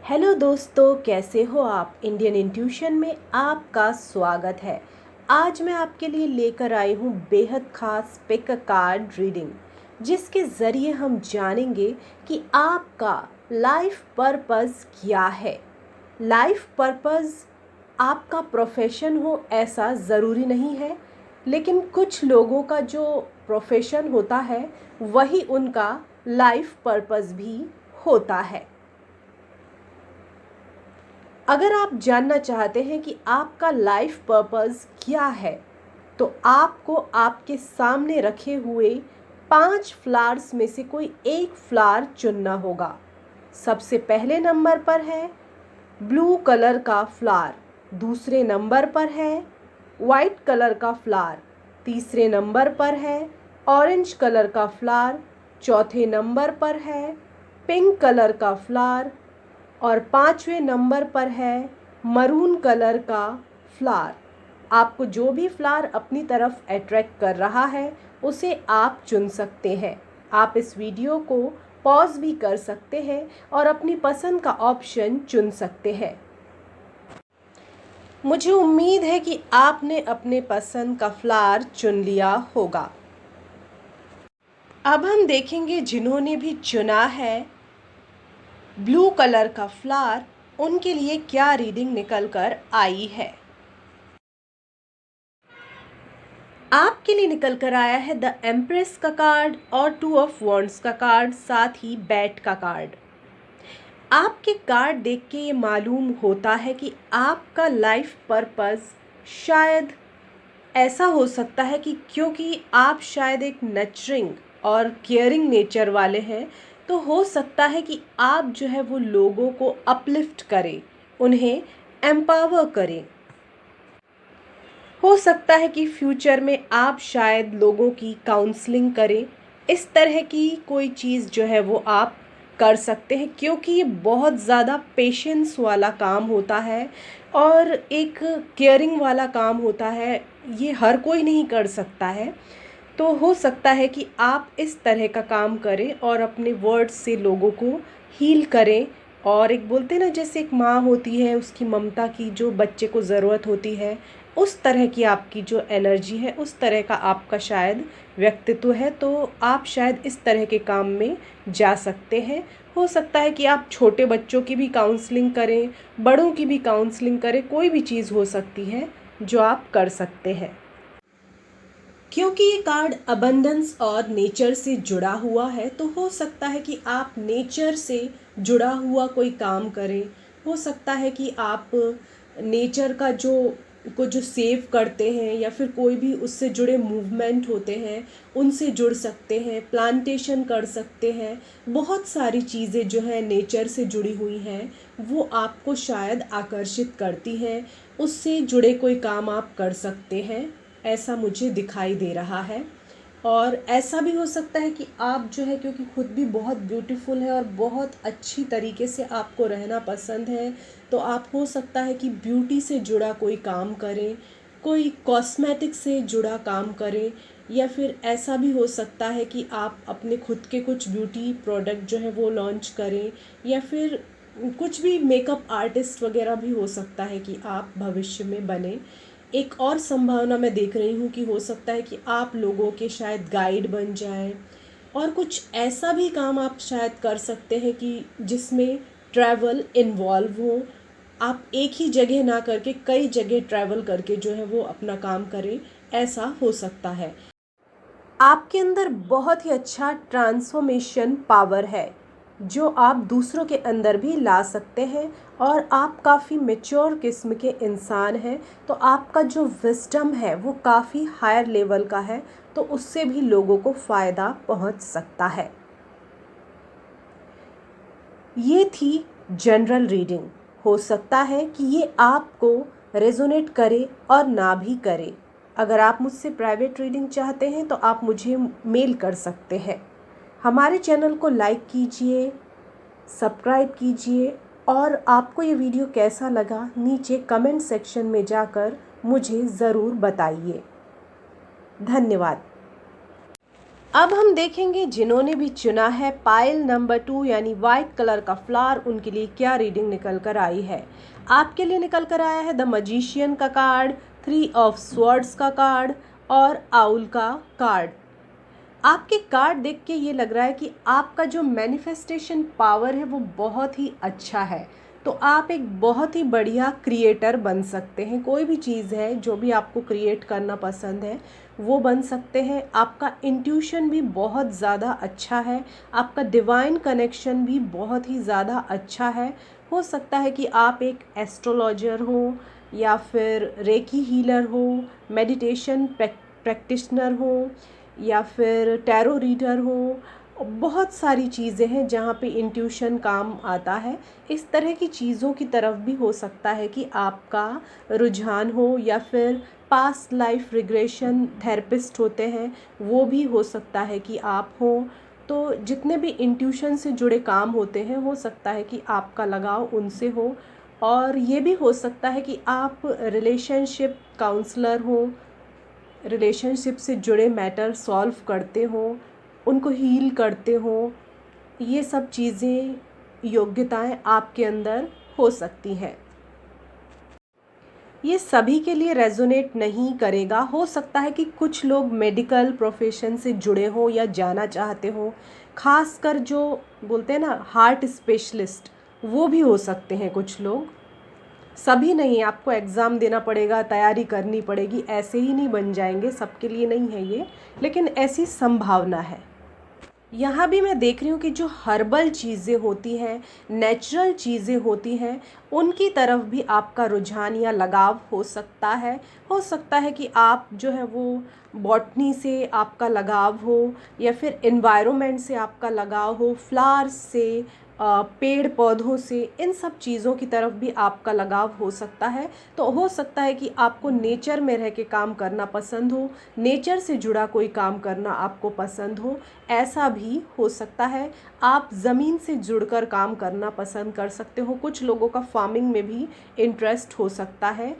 Hello दोस्तों, कैसे हो आप। इंडियन इंट्यूशन में आपका स्वागत है। आज मैं आपके लिए लेकर आई हूँ बेहद ख़ास पिक अ कार्ड रीडिंग, जिसके ज़रिए हम जानेंगे कि आपका लाइफ पर्पस क्या है। लाइफ पर्पस आपका प्रोफेशन हो ऐसा ज़रूरी नहीं है, लेकिन कुछ लोगों का जो प्रोफेशन होता है वही उनका लाइफ पर्पस भी होता है। अगर आप जानना चाहते हैं कि आपका लाइफ पर्पस क्या है, तो आपको आपके सामने रखे हुए 5 फ्लावर्स में से कोई एक फ्लावर चुनना होगा। सबसे पहले नंबर पर है ब्लू कलर का फ्लावर, दूसरे नंबर पर है वाइट कलर का फ्लावर, तीसरे नंबर पर है ऑरेंज कलर का फ्लावर, चौथे नंबर पर है पिंक कलर का फ्लावर और 5वें नंबर पर है मरून कलर का फ्लावर। आपको जो भी फ्लावर अपनी तरफ अट्रैक्ट कर रहा है उसे आप चुन सकते हैं। आप इस वीडियो को पॉज भी कर सकते हैं और अपनी पसंद का ऑप्शन चुन सकते हैं। मुझे उम्मीद है कि आपने अपने पसंद का फ्लावर चुन लिया होगा। अब हम देखेंगे जिन्होंने भी चुना है ब्लू कलर का फ्लावर, उनके लिए क्या रीडिंग निकल कर आई है। आपके लिए निकल कर आया है द एम्प्रेस का कार्ड और 2 ऑफ वॉन्ड्स का कार्ड, साथ ही बैट का कार्ड। आपके कार्ड देख के ये मालूम होता है कि आपका लाइफ पर्पस शायद ऐसा हो सकता है कि क्योंकि आप शायद एक नर्चरिंग और केयरिंग नेचर वाले हैं, तो हो सकता है कि आप जो है वो लोगों को अपलिफ्ट करें, उन्हें एम्पावर करें। हो सकता है कि फ्यूचर में आप शायद लोगों की काउंसलिंग करें। इस तरह की कोई चीज़ जो है वो आप कर सकते हैं, क्योंकि ये बहुत ज़्यादा पेशेंस वाला काम होता है और एक केयरिंग वाला काम होता है। ये हर कोई नहीं कर सकता है। तो हो सकता है कि आप इस तरह का काम करें और अपने वर्ड्स से लोगों को हील करें। और एक बोलते हैं ना, जैसे एक माँ होती है, उसकी ममता की जो बच्चे को ज़रूरत होती है, उस तरह की आपकी जो एनर्जी है, उस तरह का आपका शायद व्यक्तित्व है। तो आप शायद इस तरह के काम में जा सकते हैं। हो सकता है कि आप छोटे बच्चों की भी काउंसलिंग करें, बड़ों की भी काउंसलिंग करें, कोई भी चीज़ हो सकती है जो आप कर सकते हैं। क्योंकि ये कार्ड अबंडेंस और नेचर से जुड़ा हुआ है, तो हो सकता है कि आप नेचर से जुड़ा हुआ कोई काम करें। हो सकता है कि आप नेचर का जो सेव करते हैं, या फिर कोई भी उससे जुड़े मूवमेंट होते हैं उनसे जुड़ सकते हैं, प्लांटेशन कर सकते हैं। बहुत सारी चीज़ें जो है नेचर से जुड़ी हुई हैं, वो आपको शायद आकर्षित करती हैं। उससे जुड़े कोई काम आप कर सकते हैं, ऐसा मुझे दिखाई दे रहा है। और ऐसा भी हो सकता है कि आप जो है, क्योंकि खुद भी बहुत ब्यूटीफुल है और बहुत अच्छी तरीके से आपको रहना पसंद है, तो आप हो सकता है कि ब्यूटी से जुड़ा कोई काम करें, कोई कॉस्मेटिक से जुड़ा काम करें, या फिर ऐसा भी हो सकता है कि आप अपने खुद के कुछ ब्यूटी प्रोडक्ट जो है वो लॉन्च करें, या फिर कुछ भी मेकअप आर्टिस्ट वगैरह भी हो सकता है कि आप भविष्य में बने। एक और संभावना मैं देख रही हूँ कि हो सकता है कि आप लोगों के शायद गाइड बन जाएं, और कुछ ऐसा भी काम आप शायद कर सकते हैं कि जिसमें ट्रैवल इन्वॉल्व हो। आप एक ही जगह ना करके कई जगह ट्रैवल करके जो है वो अपना काम करें, ऐसा हो सकता है। आपके अंदर बहुत ही अच्छा ट्रांसफॉर्मेशन पावर है, जो आप दूसरों के अंदर भी ला सकते हैं। और आप काफ़ी मैच्योर किस्म के इंसान हैं, तो आपका जो विजडम है वो काफ़ी हायर लेवल का है, तो उससे भी लोगों को फ़ायदा पहुंच सकता है। ये थी जनरल रीडिंग। हो सकता है कि ये आपको रेजोनेट करे और ना भी करे। अगर आप मुझसे प्राइवेट रीडिंग चाहते हैं तो आप मुझे मेल कर सकते हैं। हमारे चैनल को लाइक कीजिए, सब्सक्राइब कीजिए, और आपको ये वीडियो कैसा लगा नीचे कमेंट सेक्शन में जाकर मुझे ज़रूर बताइए। धन्यवाद। अब हम देखेंगे जिन्होंने भी चुना है पाइल नंबर 2 यानी वाइट कलर का फ्लावर, उनके लिए क्या रीडिंग निकल कर आई है। आपके लिए निकल कर आया है द मजिशियन का कार्ड, 3 ऑफ स्वॉर्ड्स का कार्ड और आउल का कार्ड। आपके कार्ड देख के ये लग रहा है कि आपका जो मैनिफेस्टेशन पावर है वो बहुत ही अच्छा है। तो आप एक बहुत ही बढ़िया क्रिएटर बन सकते हैं। कोई भी चीज़ है जो भी आपको क्रिएट करना पसंद है वो बन सकते हैं। आपका इंट्यूशन भी बहुत ज़्यादा अच्छा है, आपका डिवाइन कनेक्शन भी बहुत ही ज़्यादा अच्छा है। हो सकता है कि आप एक एस्ट्रोलॉजर हो या फिर रेकी हीलर हो, मेडिटेशन प्रैक्टिशनर हो या फिर टैरो रीडर हो। बहुत सारी चीज़ें हैं जहाँ पे इंट्यूशन काम आता है। इस तरह की चीज़ों की तरफ भी हो सकता है कि आपका रुझान हो, या फिर पास्ट लाइफ रिग्रेशन थेरेपिस्ट होते हैं वो भी हो सकता है कि आप हो। तो जितने भी इंट्यूशन से जुड़े काम होते हैं हो सकता है कि आपका लगाव उनसे हो। और ये भी हो सकता है कि आप रिलेशनशिप काउंसलर हो, रिलेशनशिप से जुड़े मैटर सॉल्व करते हो, उनको हील करते हो। ये सब चीज़ें, योग्यताएं आपके अंदर हो सकती हैं। ये सभी के लिए रेजोनेट नहीं करेगा। हो सकता है कि कुछ लोग मेडिकल प्रोफेशन से जुड़े हो या जाना चाहते हो, खासकर जो बोलते हैं ना हार्ट स्पेशलिस्ट, वो भी हो सकते हैं कुछ लोग। सभी नहीं, आपको एग्ज़ाम देना पड़ेगा, तैयारी करनी पड़ेगी, ऐसे ही नहीं बन जाएंगे, सबके लिए नहीं है ये, लेकिन ऐसी संभावना है। यहाँ भी मैं देख रही हूँ कि जो हर्बल चीज़ें होती हैं, नेचुरल चीज़ें होती हैं, उनकी तरफ भी आपका रुझान या लगाव हो सकता है। हो सकता है कि आप जो है वो बॉटनी से आपका लगाव हो, या फिर एनवायरनमेंट से आपका लगाव हो, फ्लावर्स से, पेड़ पौधों से, इन सब चीज़ों की तरफ भी आपका लगाव हो सकता है। तो हो सकता है कि आपको नेचर में रह के काम करना पसंद हो, नेचर से जुड़ा कोई काम करना आपको पसंद हो, ऐसा भी हो सकता है। आप ज़मीन से जुड़कर काम करना पसंद कर सकते हो। कुछ लोगों का फार्मिंग में भी इंटरेस्ट हो सकता है,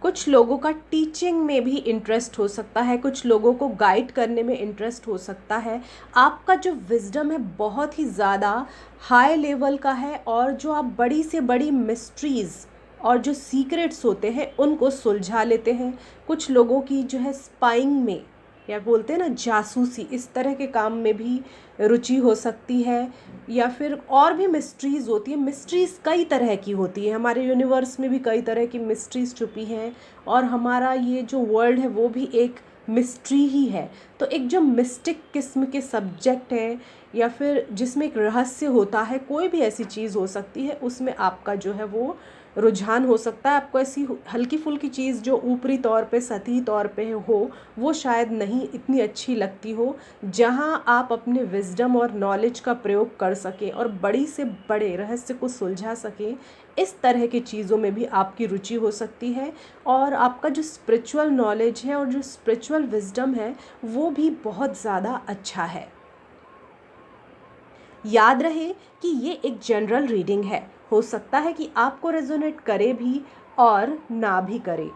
कुछ लोगों का टीचिंग में भी इंटरेस्ट हो सकता है, कुछ लोगों को गाइड करने में इंटरेस्ट हो सकता है। आपका जो विजडम है बहुत ही ज़्यादा हाई लेवल का है, और जो आप बड़ी से बड़ी मिस्ट्रीज़ और जो सीक्रेट्स होते हैं उनको सुलझा लेते हैं। कुछ लोगों की जो है स्पाइंग में, या बोलते हैं ना जासूसी, इस तरह के काम में भी रुचि हो सकती है। या फिर और भी मिस्ट्रीज़ होती है। मिस्ट्रीज़ कई तरह की होती है, हमारे यूनिवर्स में भी कई तरह की मिस्ट्रीज़ छुपी हैं, और हमारा ये जो वर्ल्ड है वो भी एक मिस्ट्री ही है। तो एक जो मिस्टिक किस्म के सब्जेक्ट हैं, या फिर जिसमें एक रहस्य होता है, कोई भी ऐसी चीज़ हो सकती है, उसमें आपका जो है वो रुझान हो सकता है। आपको ऐसी हल्की फुल्की चीज़ जो ऊपरी तौर पे, सतही तौर पे हो, वो शायद नहीं इतनी अच्छी लगती हो। जहाँ आप अपने विजडम और नॉलेज का प्रयोग कर सकें और बड़ी से बड़े रहस्य को सुलझा सकें, इस तरह की चीज़ों में भी आपकी रुचि हो सकती है। और आपका जो स्पिरिचुअल नॉलेज है और जो स्पिरिचुअल विजडम है वो भी बहुत ज़्यादा अच्छा है। याद रहे कि ये एक जनरल रीडिंग है, हो सकता है कि आपको रेजोनेट करे भी और ना भी करे।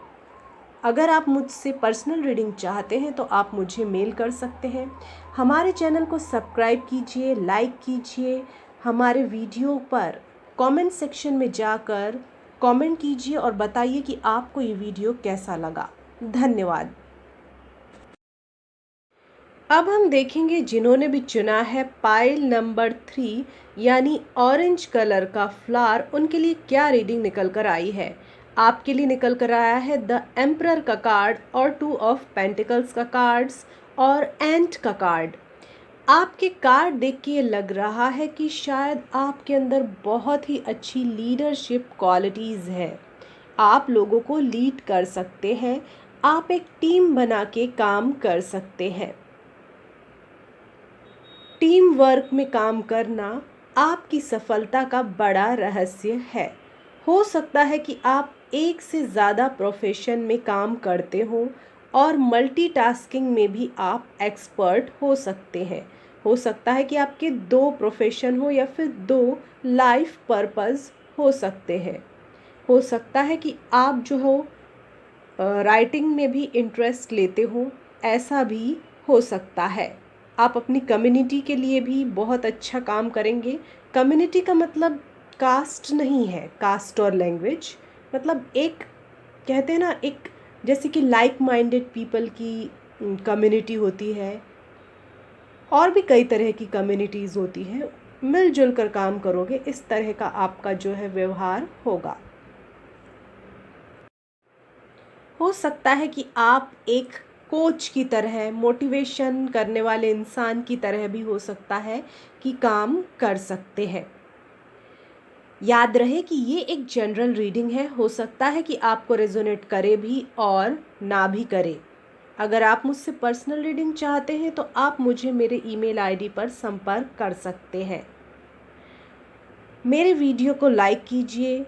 अगर आप मुझसे पर्सनल रीडिंग चाहते हैं तो आप मुझे मेल कर सकते हैं। हमारे चैनल को सब्सक्राइब कीजिए, लाइक कीजिए, हमारे वीडियो पर कमेंट सेक्शन में जाकर कमेंट कीजिए और बताइए कि आपको ये वीडियो कैसा लगा। धन्यवाद। अब हम देखेंगे जिन्होंने भी चुना है पाइल नंबर 3 यानी ऑरेंज कलर का फ्लावर, उनके लिए क्या रीडिंग निकल कर आई है। आपके लिए निकल कर आया है द एम्परर का कार्ड और 2 ऑफ पेंटिकल्स का कार्ड्स और एंट का कार्ड। आपके कार्ड देख के ये लग रहा है कि शायद आपके अंदर बहुत ही अच्छी लीडरशिप क्वालिटीज़ है। आप लोगों को लीड कर सकते हैं, आप एक टीम बना के काम कर सकते हैं। टीम वर्क में काम करना आपकी सफलता का बड़ा रहस्य है। हो सकता है कि आप एक से ज़्यादा प्रोफेशन में काम करते हो और मल्टीटास्किंग में भी आप एक्सपर्ट हो सकते हैं। हो सकता है कि आपके 2 प्रोफेशन हो या फिर 2 लाइफ पर्पस हो सकते हैं। हो सकता है कि आप जो हो राइटिंग में भी इंटरेस्ट लेते हो, ऐसा भी हो सकता है। आप अपनी कम्युनिटी के लिए भी बहुत अच्छा काम करेंगे। कम्युनिटी का मतलब कास्ट नहीं है, कास्ट और लैंग्वेज, मतलब एक कहते हैं ना, एक जैसे कि लाइक माइंडेड पीपल की कम्युनिटी होती है, और भी कई तरह की कम्युनिटीज़ होती हैं। मिलजुल कर काम करोगे, इस तरह का आपका जो है व्यवहार होगा। हो सकता है कि आप एक कोच की तरह, मोटिवेशन करने वाले इंसान की तरह भी हो सकता है कि काम कर सकते हैं। याद रहे कि ये एक जनरल रीडिंग है, हो सकता है कि आपको रेजोनेट करे भी और ना भी करे। अगर आप मुझसे पर्सनल रीडिंग चाहते हैं तो आप मुझे मेरे ईमेल आईडी पर संपर्क कर सकते हैं। मेरे वीडियो को लाइक कीजिए,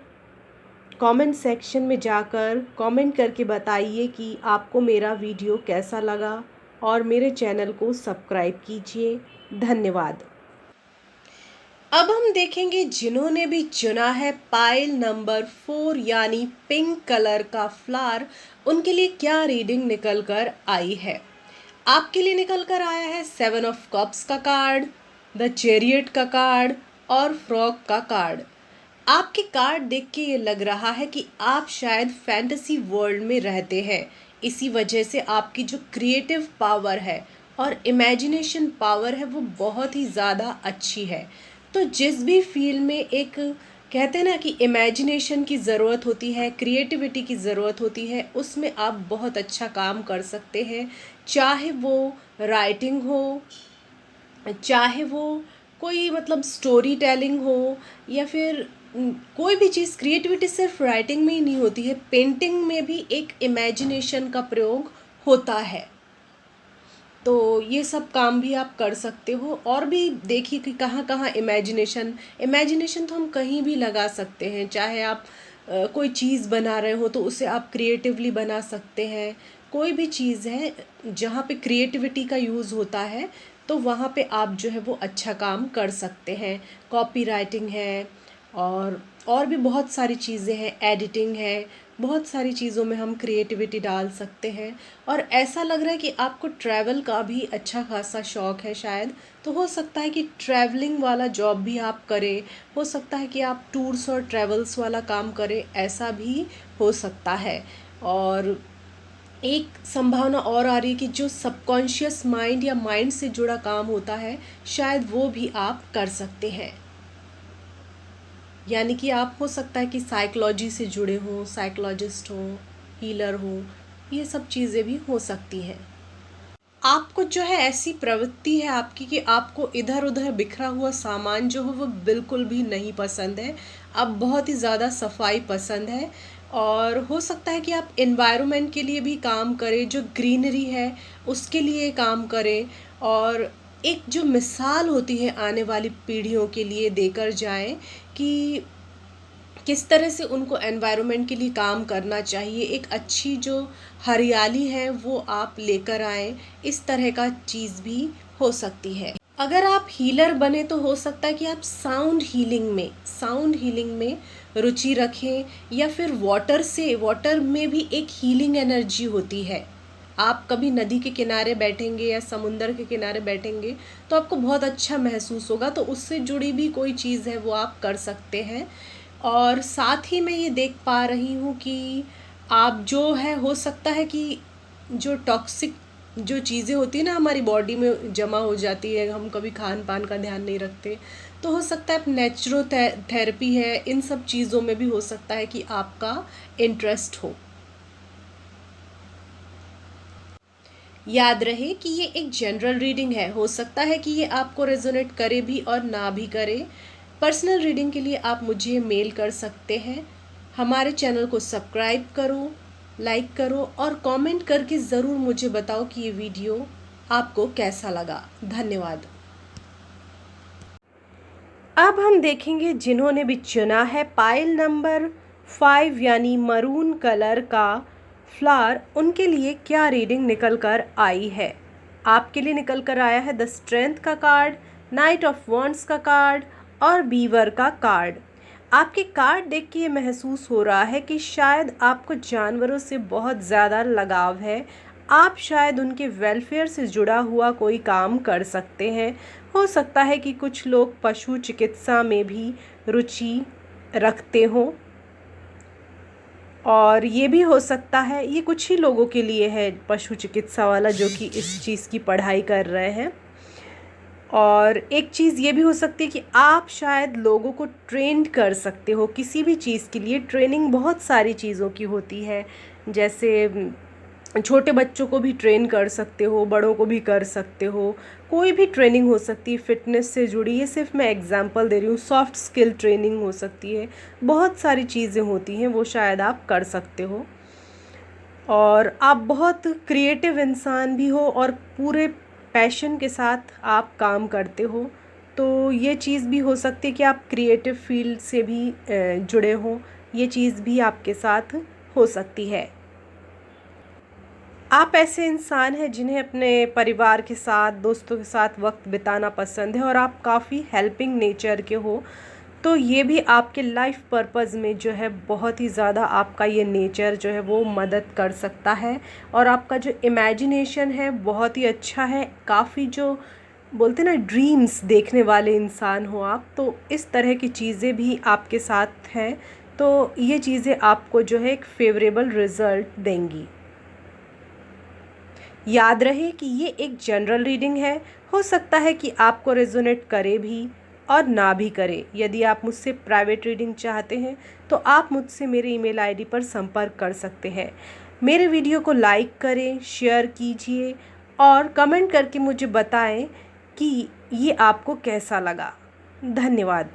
कमेंट सेक्शन में जाकर कमेंट करके बताइए कि आपको मेरा वीडियो कैसा लगा, और मेरे चैनल को सब्सक्राइब कीजिए। धन्यवाद। अब हम देखेंगे जिन्होंने भी चुना है पाइल नंबर 4 यानी पिंक कलर का फ्लावर, उनके लिए क्या रीडिंग निकल कर आई है। आपके लिए निकल कर आया है 7 ऑफ कप्स का कार्ड, द चैरियट का कार्ड और फ्रॉग का कार्ड। आपके कार्ड देख के ये लग रहा है कि आप शायद फैंटेसी वर्ल्ड में रहते हैं। इसी वजह से आपकी जो क्रिएटिव पावर है और इमेजिनेशन पावर है वो बहुत ही ज़्यादा अच्छी है। तो जिस भी फील्ड में एक कहते हैं ना कि इमेजिनेशन की ज़रूरत होती है, क्रिएटिविटी की ज़रूरत होती है, उसमें आप बहुत अच्छा काम कर सकते हैं। चाहे वो राइटिंग हो, चाहे वो कोई मतलब स्टोरी टेलिंग हो, या फिर कोई भी चीज़। क्रिएटिविटी सिर्फ राइटिंग में ही नहीं होती है, पेंटिंग में भी एक इमेजिनेशन का प्रयोग होता है। तो ये सब काम भी आप कर सकते हो। और भी देखिए कि कहाँ कहाँ इमेजिनेशन तो हम कहीं भी लगा सकते हैं। चाहे आप कोई चीज़ बना रहे हो तो उसे आप क्रिएटिवली बना सकते हैं। कोई भी चीज़ है जहाँ पे क्रिएटिविटी का यूज़ होता है तो वहाँ पे आप जो है वो अच्छा काम कर सकते हैं। कॉपी राइटिंग है, और भी बहुत सारी चीज़ें हैं, एडिटिंग है, बहुत सारी चीज़ों में हम क्रिएटिविटी डाल सकते हैं। और ऐसा लग रहा है कि आपको ट्रैवल का भी अच्छा खासा शौक़ है शायद, तो हो सकता है कि ट्रैवलिंग वाला जॉब भी आप करें। हो सकता है कि आप टूर्स और ट्रैवल्स वाला काम करें, ऐसा भी हो सकता है। और एक संभावना और आ रही है कि जो सबकॉन्शियस माइंड या माइंड से जुड़ा काम होता है, शायद वो भी आप कर सकते हैं। यानी कि आप हो सकता है कि साइकोलॉजी से जुड़े हों, साइकोलॉजिस्ट हों, हीलर हों, ये सब चीज़ें भी हो सकती हैं। आपको जो है ऐसी प्रवृत्ति है आपकी कि आपको इधर उधर बिखरा हुआ सामान जो है वो बिल्कुल भी नहीं पसंद है। आप बहुत ही ज़्यादा सफाई पसंद है, और हो सकता है कि आप एनवायरनमेंट के लिए भी काम करें, जो ग्रीनरी है उसके लिए काम करें, और एक जो मिसाल होती है आने वाली पीढ़ियों के लिए देकर जाएं कि किस तरह से उनको एनवायरनमेंट के लिए काम करना चाहिए। एक अच्छी जो हरियाली है वो आप लेकर आएँ, इस तरह का चीज़ भी हो सकती है। अगर आप हीलर बने तो हो सकता है कि आप साउंड हीलिंग में रुचि रखें, या फिर वाटर में भी एक हीलिंग एनर्जी होती है। आप कभी नदी के किनारे बैठेंगे या समुंदर के किनारे बैठेंगे तो आपको बहुत अच्छा महसूस होगा, तो उससे जुड़ी भी कोई चीज़ है वो आप कर सकते हैं। और साथ ही मैं ये देख पा रही हूँ कि आप जो है, हो सकता है कि जो टॉक्सिक जो चीज़ें होती है ना हमारी बॉडी में जमा हो जाती है, हम कभी खान पान का ध्यान नहीं रखते, तो हो सकता है नेचुरोथेरेपी है, इन सब चीज़ों में भी हो सकता है कि आपका इंटरेस्ट हो। याद रहे कि ये एक जनरल रीडिंग है, हो सकता है कि ये आपको रेजोनेट करे भी और ना भी करे। पर्सनल रीडिंग के लिए आप मुझे मेल कर सकते हैं। हमारे चैनल को सब्सक्राइब करो, लाइक करो और कमेंट करके ज़रूर मुझे बताओ कि ये वीडियो आपको कैसा लगा। धन्यवाद। अब हम देखेंगे जिन्होंने भी चुना है पाइल नंबर 5 यानी मरून कलर का फ्लावर, उनके लिए क्या रीडिंग निकल कर आई है। आपके लिए निकल कर आया है द स्ट्रेंथ का कार्ड, नाइट ऑफ वॉन्ड्स का कार्ड और बीवर का कार्ड। आपके कार्ड देख के ये महसूस हो रहा है कि शायद आपको जानवरों से बहुत ज़्यादा लगाव है। आप शायद उनके वेलफेयर से जुड़ा हुआ कोई काम कर सकते हैं। हो सकता है कि कुछ लोग पशु चिकित्सा में भी रुचि रखते हों, और ये भी हो सकता है, ये कुछ ही लोगों के लिए है पशु चिकित्सा वाला जो कि इस चीज़ की पढ़ाई कर रहे हैं। और एक चीज़ ये भी हो सकती है कि आप शायद लोगों को ट्रेंड कर सकते हो किसी भी चीज़ के लिए। ट्रेनिंग बहुत सारी चीज़ों की होती है, जैसे छोटे बच्चों को भी ट्रेन कर सकते हो, बड़ों को भी कर सकते हो, कोई भी ट्रेनिंग हो सकती है फ़िटनेस से जुड़ी। ये सिर्फ मैं एग्जांपल दे रही हूँ। सॉफ्ट स्किल ट्रेनिंग हो सकती है, बहुत सारी चीज़ें होती हैं, वो शायद आप कर सकते हो। और आप बहुत क्रिएटिव इंसान भी हो और पूरे पैशन के साथ आप काम करते हो, तो ये चीज़ भी हो सकती है कि आप क्रिएटिव फील्ड से भी जुड़े हों। ये चीज़ भी आपके साथ हो सकती है। आप ऐसे इंसान हैं जिन्हें अपने परिवार के साथ, दोस्तों के साथ वक्त बिताना पसंद है और आप काफ़ी हेल्पिंग नेचर के हो, तो ये भी आपके लाइफ पर्पस में जो है बहुत ही ज़्यादा आपका ये नेचर जो है वो मदद कर सकता है। और आपका जो इमेजिनेशन है बहुत ही अच्छा है। काफ़ी जो बोलते ना ड्रीम्स देखने वाले इंसान हो आप, तो इस तरह की चीज़ें भी आपके साथ हैं, तो ये चीज़ें आपको जो है एक फेवरेबल रिज़ल्ट देंगी। याद रहे कि ये एक जनरल रीडिंग है। हो सकता है कि आपको रेजोनेट करे भी और ना भी करे। यदि आप मुझसे प्राइवेट रीडिंग चाहते हैं तो आप मुझसे मेरे ईमेल आईडी पर संपर्क कर सकते हैं। मेरे वीडियो को लाइक करें, शेयर कीजिए और कमेंट करके मुझे बताएं कि ये आपको कैसा लगा। धन्यवाद।